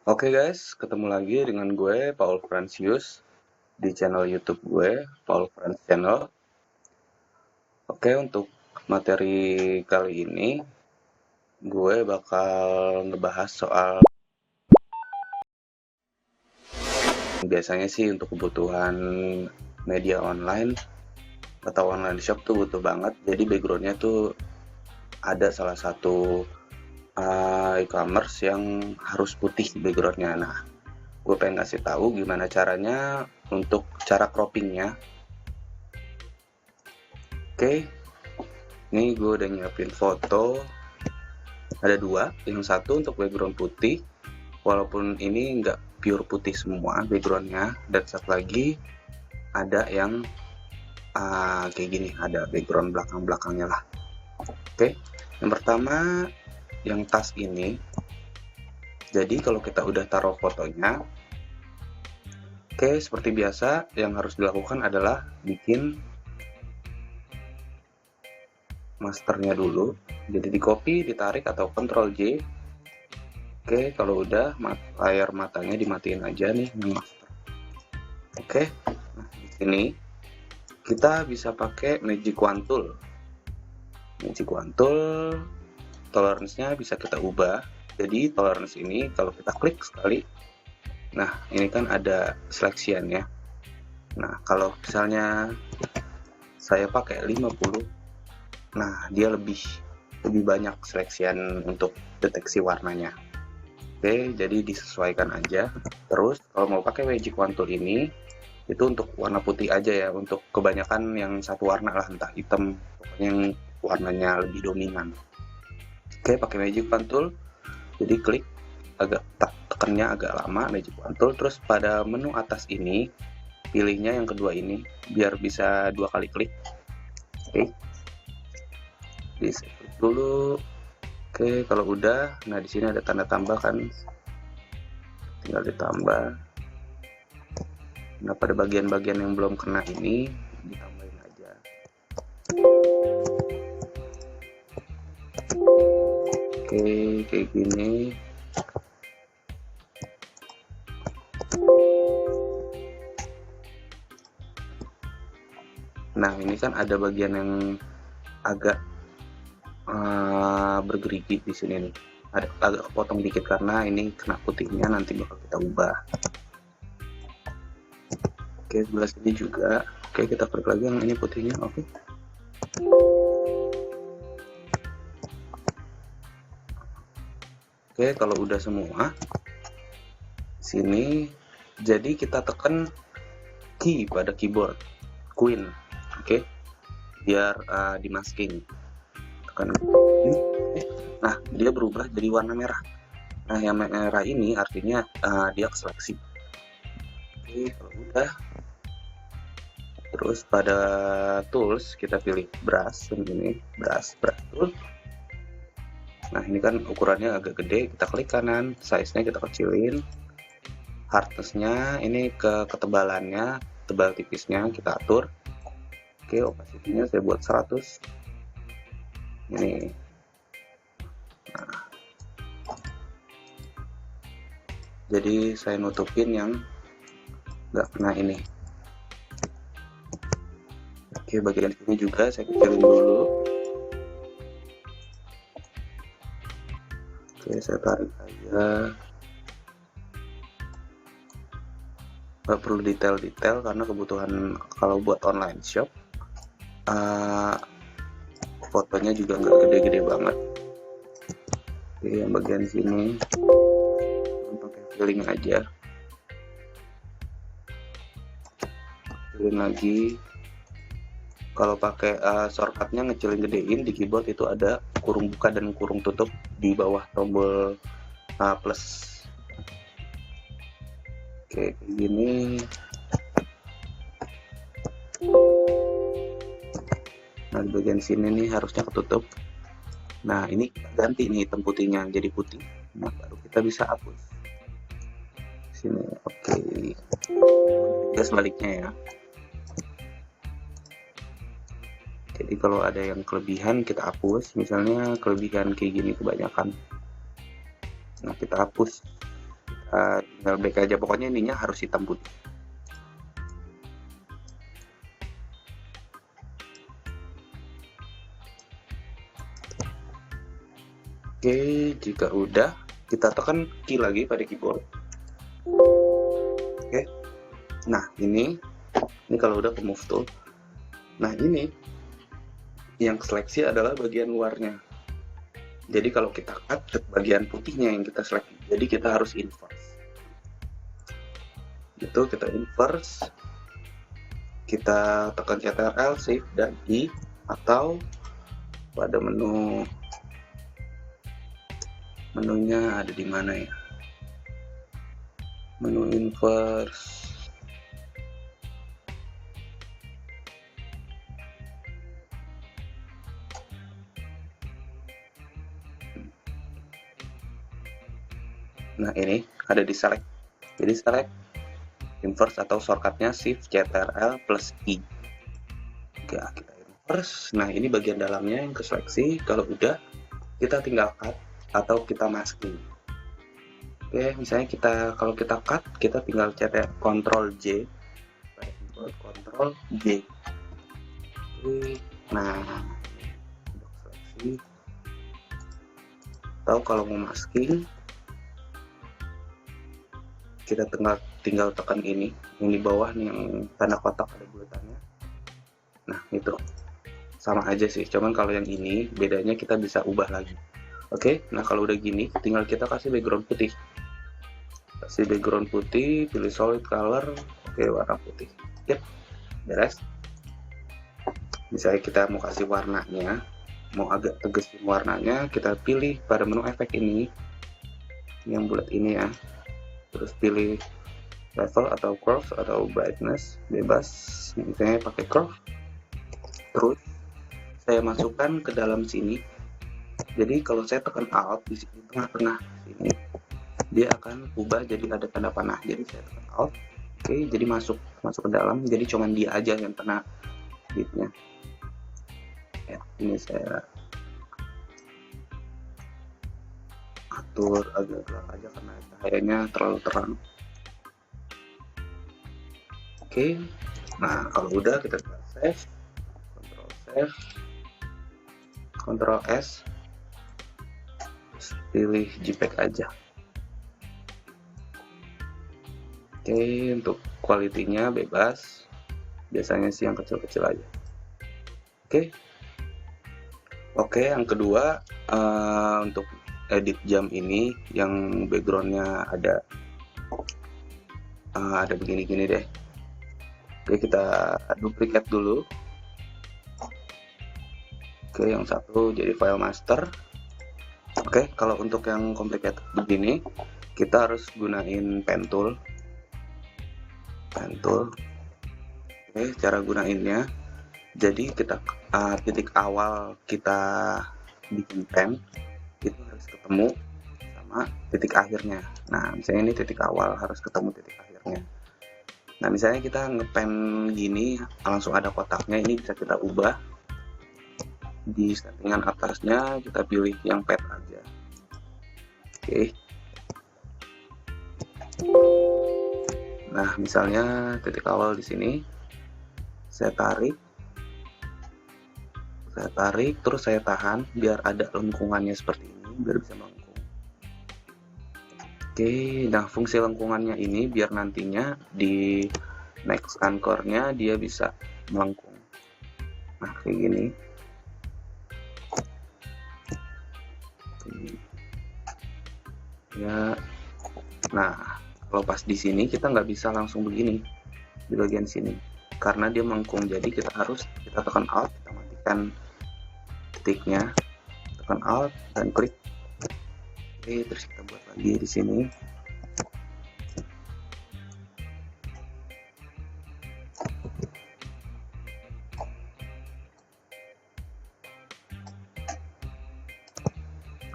Oke guys, ketemu lagi dengan gue Paul Francius di channel YouTube gue, Paul Franz Channel. Oke, untuk materi kali ini gue bakal ngebahas soal biasanya sih untuk kebutuhan media online atau online shop tuh butuh banget. Jadi backgroundnya tuh ada salah satu e-commerce yang harus putih backgroundnya. Nah, gue pengen kasih tahu gimana caranya untuk cara croppingnya. Oke, ini gue udah nyiapin foto, ada dua, yang satu untuk background putih, walaupun ini nggak pure putih semua backgroundnya, dan satu lagi ada yang kayak gini, ada background belakang-belakangnya lah. Oke, yang pertama yang tas ini, jadi kalau kita udah taruh fotonya, oke, seperti biasa yang harus dilakukan adalah bikin masternya dulu, jadi di copy, ditarik atau Ctrl J. Oke, kalau udah layar matanya dimatiin aja nih yang master. Oke, nah di sini kita bisa pakai Magic Wand Tool. Magic Wand Tool tolerance-nya bisa kita ubah. Jadi tolerance ini kalau kita klik sekali, nah ini kan ada seleksiannya. Nah kalau misalnya saya pakai 50, nah dia lebih banyak seleksian untuk deteksi warnanya. Oke, jadi disesuaikan aja. Terus kalau mau pakai Magic Wand Tool ini, itu untuk warna putih aja ya, untuk kebanyakan yang satu warna lah, entah hitam, pokoknya yang warnanya lebih dominan. Oke, pakai Magic Wand Tool, jadi klik, agak tekannya agak lama Magic Wand Tool, terus pada menu atas ini pilihnya yang kedua ini biar bisa dua kali klik. Oke, di save dulu. Oke, kalau udah, nah di sini ada tanda tambah kan, tinggal ditambah. Nah pada bagian-bagian yang belum kena ini ditambahin aja. Oke, kayak gini. Nah ini kan ada bagian yang agak bergerigi di sini nih, ada agak potong dikit karena ini kena putihnya, nanti bakal kita ubah. Oke, sebelah sini juga. Oke, kita klik lagi yang ini putihnya. Oke, oke, kalau udah semua sini, jadi kita tekan key pada keyboard Queen, oke, biar dimasking. Tekan, nah dia berubah jadi warna merah. Nah yang merah ini artinya dia seleksi. Oke, kalau udah, terus pada tools kita pilih brush, ini brush tool. Nah ini kan ukurannya agak gede, kita klik kanan, size nya kita kecilin, hardness-nya ini ke ketebalannya, tebal tipisnya kita atur. Oke, opacity-nya saya buat 100 ini. Nah, jadi saya nutupin yang nggak kena ini. Oke, bagian sini juga saya kecilin dulu. Oke, saya tarik aja, nggak perlu detail-detail karena kebutuhan kalau buat online shop fotonya juga nggak gede-gede banget. Oke, yang bagian sini pakai filling aja, filling lagi. Kalau pakai shortcutnya ngecilin gedein di keyboard itu ada kurung buka dan kurung tutup di bawah tombol plus. Oke, kayak gini. Nah di bagian sini nih harusnya ketutup. Nah ini ganti nih hitam putihnya jadi putih. Nah baru kita bisa hapus sini. Oke, kita sebaliknya ya. Jadi kalau ada yang kelebihan kita hapus, misalnya kelebihan kayak gini kebanyakan, nah kita hapus, kita tinggal back aja, pokoknya ininya harus hitam putih. Oke, jika udah, kita tekan key lagi pada keyboard. Oke, nah ini kalau udah ke move tool. Nah ini yang seleksi adalah bagian luarnya. Jadi kalau kita cut, bagian putihnya yang kita seleksi. Jadi kita harus inverse. Itu kita inverse, kita tekan Ctrl, Shift dan I, atau pada menunya ada di mana ya? Menu inverse. Nah ini ada di select. Jadi select inverse atau shortcutnya Shift Ctrl plus I. Oke, kita inverse. Nah ini bagian dalamnya yang keseleksi. Kalau udah, kita tinggal cut atau kita masking. Oke, misalnya kalau kita cut, kita tinggal Ctrl J, Ctrl J. Oke, nah untuk seleksi. Atau kalau mau masking, kita tinggal tekan ini yang di bawah nih, yang tanda kotak ada bulatannya. Nah itu sama aja sih, cuman kalau yang ini bedanya kita bisa ubah lagi. Oke, nah kalau udah gini tinggal kita kasih background putih, pilih solid color. Oke, warna putih. Yep, beres. Misalnya kita mau kasih warnanya, mau agak tegesin warnanya, kita pilih pada menu efek ini yang bulat ini ya, terus pilih level atau curve atau brightness, bebas, misalnya pakai curve. Terus saya masukkan ke dalam sini. Jadi kalau saya tekan Alt di sini tengah-tengah sini, dia akan ubah jadi ada tanda panah. Jadi saya tekan Alt, oke, jadi masuk ke dalam. Jadi cuman dia aja yang kena bitnya. Ya, ini saya atur agak gelap aja karena cahayanya terlalu terang. Oke, nah kalau udah kita save, Ctrl S, pilih JPEG aja. Oke, untuk kualitinya bebas, biasanya sih yang kecil-kecil aja. Oke, yang kedua untuk edit jam ini yang backgroundnya ada begini-gini deh. Oke, kita duplicate dulu. Oke, yang satu jadi file master. Oke, kalau untuk yang complicated begini, kita harus gunain pen tool. Oke, cara gunainnya, jadi kita titik awal kita bikin pen itu harus ketemu sama titik akhirnya. Nah, misalnya ini titik awal harus ketemu titik akhirnya. Nah, misalnya kita ngepen gini langsung ada kotaknya, ini bisa kita ubah. Di settingan atasnya kita pilih yang pad aja. Oke. Nah, misalnya titik awal di sini saya tarik, terus saya tahan biar ada lengkungannya seperti ini, biar bisa melengkung. Oke, nah fungsi lengkungannya ini biar nantinya di next anchor-nya dia bisa melengkung. Nah, kayak gini. Ya, nah kalau pas di sini kita nggak bisa langsung begini di bagian sini karena dia melengkung, jadi kita tekan Alt, kita matikan titiknya, tekan Alt dan klik. Oke, terus kita buat lagi di sini.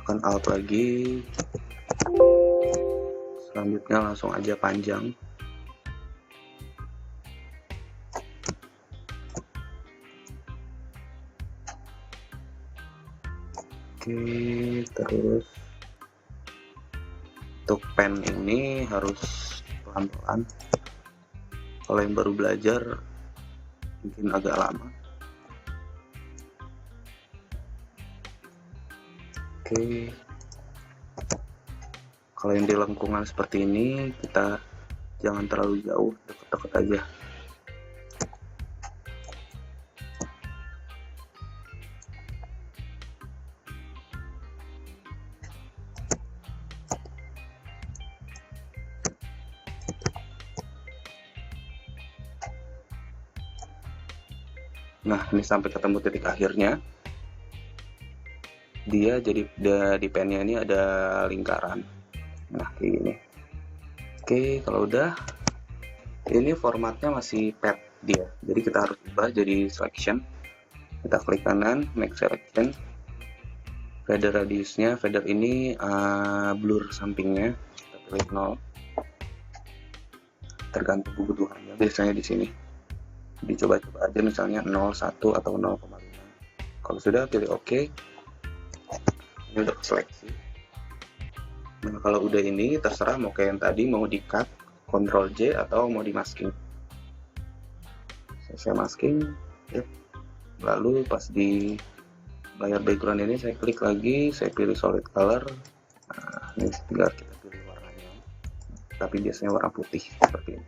Tekan Alt lagi. Selanjutnya langsung aja panjang. Oke, terus Untuk pen ini harus pelan-pelan. Kalau yang baru belajar mungkin agak lama. Oke. Kalau yang di lengkungan seperti ini, kita jangan terlalu jauh, deket-deket aja. Nah, ini sampai ketemu titik akhirnya. Dia jadi di pennya ini ada lingkaran. Nah, kayak gini. Oke, kalau udah, ini formatnya masih pad dia. Jadi kita harus ubah jadi selection. Kita klik kanan, make selection. Feather radiusnya, feather ini blur sampingnya. Kita pilih 0. Tergantung kebutuhannya. Biasanya di sini. Dicoba-coba aja misalnya 0, 1 atau 0,5. Kalau sudah pilih OK. Ini udah seleksi. Nah, kalau udah ini terserah mau kayak yang tadi, mau di cut, Ctrl J atau mau di masking. Saya masking, ya. Lalu pas di layar background ini saya klik lagi, saya pilih solid color. Nah, ini tinggal kita pilih warnanya. Tapi biasanya warna putih seperti ini.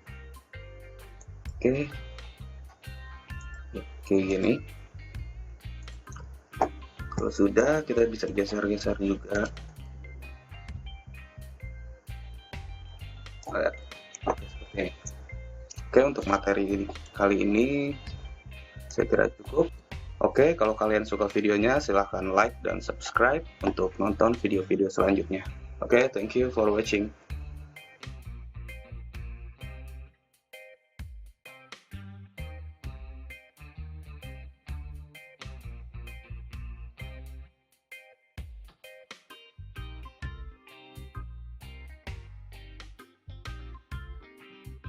Oke. Kayak gini. Kalau sudah, kita bisa geser-geser juga. Seperti ini. Oke, untuk materi kali ini saya kira cukup. Oke, kalau kalian suka videonya, silahkan like dan subscribe untuk nonton video-video selanjutnya. Oke, thank you for watching.